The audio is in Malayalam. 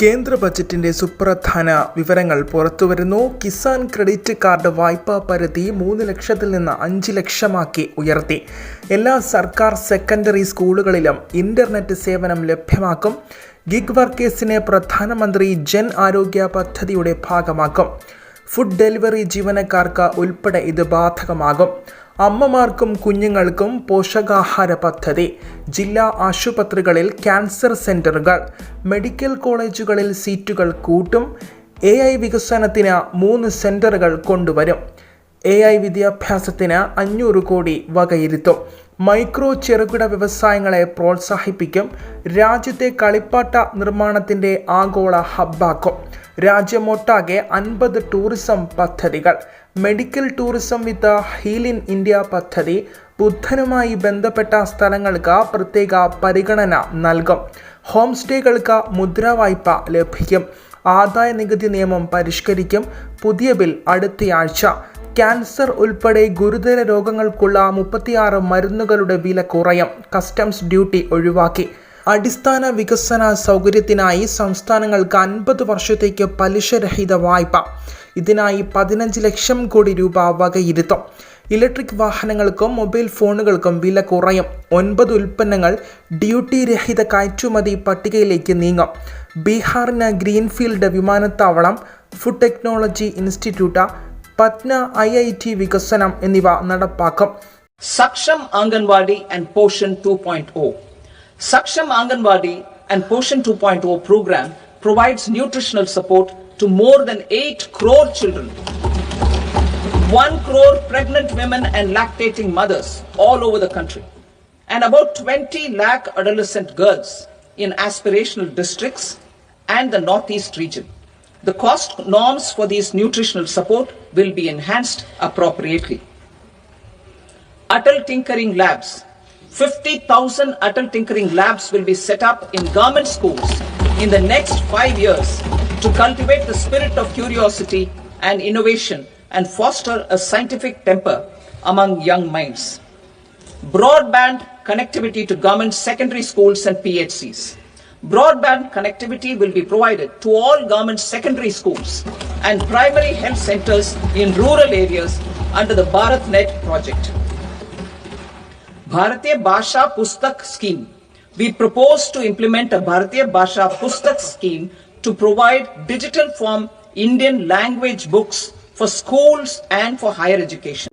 കേന്ദ്ര ബജറ്റിന്റെ സുപ്രധാന വിവരങ്ങൾ പുറത്തുവരുന്നു. കിസാൻ ക്രെഡിറ്റ് കാർഡ് വായ്പാ പരിധി 3 ലക്ഷത്തിൽ നിന്ന് 5 ലക്ഷമാക്കി ഉയർത്തി. എല്ലാ സർക്കാർ സെക്കൻഡറി സ്കൂളുകളിലും ഇന്റർനെറ്റ് സേവനം ലഭ്യമാക്കും. ഗിഗ് വർക്കേഴ്സിനെ പ്രധാനമന്ത്രി ജൻ ആരോഗ്യ പദ്ധതിയുടെ ഭാഗമാക്കും. ഫുഡ് ഡെലിവറി ജീവനക്കാർക്ക് ഉൾപ്പെടെ ഇത് ബാധകമാകും. അമ്മമാർക്കും കുഞ്ഞുങ്ങൾക്കും പോഷകാഹാര പദ്ധതി. ജില്ലാ ആശുപത്രികളിൽ ക്യാൻസർ സെൻ്ററുകൾ, മെഡിക്കൽ കോളേജുകളിൽ സീറ്റുകൾ കൂട്ടും. AI വികസനത്തിന് 3 സെൻ്ററുകൾ കൊണ്ടുവരും. AI വിദ്യാഭ്യാസത്തിന് 500 കോടി വകയിരുത്തും. മൈക്രോ ചെറുകിട വ്യവസായങ്ങളെ പ്രോത്സാഹിപ്പിക്കും. രാജ്യത്തെ കളിപ്പാട്ട നിർമ്മാണത്തിൻ്റെ ആഗോള ഹബ്ബാക്കും. രാജ്യമൊട്ടാകെ 50 ടൂറിസം പദ്ധതികൾ. Medical tourism with heal in India പദ്ധതി. ബുദ്ധനുമായി ബന്ധപ്പെട്ട സ്ഥലങ്ങൾക്ക് പ്രത്യേക പരിഗണന നൽകും. ഹോം സ്റ്റേകൾക്ക് മുദ്രാ വായ്പ ലഭിക്കും. ആദായ നികുതി നിയമം പരിഷ്കരിക്കും. പുതിയ ബിൽ അടുത്തയാഴ്ച. ക്യാൻസർ ഉൾപ്പെടെ ഗുരുതര രോഗങ്ങൾക്കുള്ള 36 മരുന്നുകളുടെ വില കുറയും. കസ്റ്റംസ് ഡ്യൂട്ടി ഒഴിവാക്കി. അടിസ്ഥാന വികസന സൗകര്യത്തിനായി സംസ്ഥാനങ്ങൾക്ക് 50 വർഷത്തേക്ക് പലിശരഹിത വായ്പ. ഇതിനായി 15 ലക്ഷം കോടി രൂപ വകയിരുത്തും. ഇലക്ട്രിക് വാഹനങ്ങൾക്കും മൊബൈൽ ഫോണുകൾക്കും വില കുറയും. 9 ഉൽപ്പന്നങ്ങൾ ഡ്യൂട്ടി രഹിത കയറ്റുമതി പട്ടികയിലേക്ക് നീങ്ങും. ബീഹാറിന് ഗ്രീൻഫീൽഡ് വിമാനത്താവളം. Food technology institute, Patna IIT വികസനം എന്നിവ നടപ്പാക്കും. Saksham Anganwadi and Poshan 2.0. Saksham Anganwadi and Poshan 2.0 program provides nutritional support to more than 8 crore children, 1 crore pregnant women and lactating mothers all over the country, and about 20 lakh adolescent girls in aspirational districts and the Northeast region. The cost norms for these nutritional support will be enhanced appropriately. Atal Tinkering Labs. 50,000 Atal Tinkering Labs will be set up in government schools in the next 5 years to cultivate the spirit of curiosity and innovation and foster a scientific temper among young minds. Broadband connectivity to government secondary schools and PHCs. Broadband connectivity will be provided to all government secondary schools and primary health centers in rural areas under the BharatNet project. Bharatiya Bhasha Pustak Scheme. We propose to implement a Bharatiya Bhasha Pustak scheme to provide digital form Indian language books for schools and for higher education.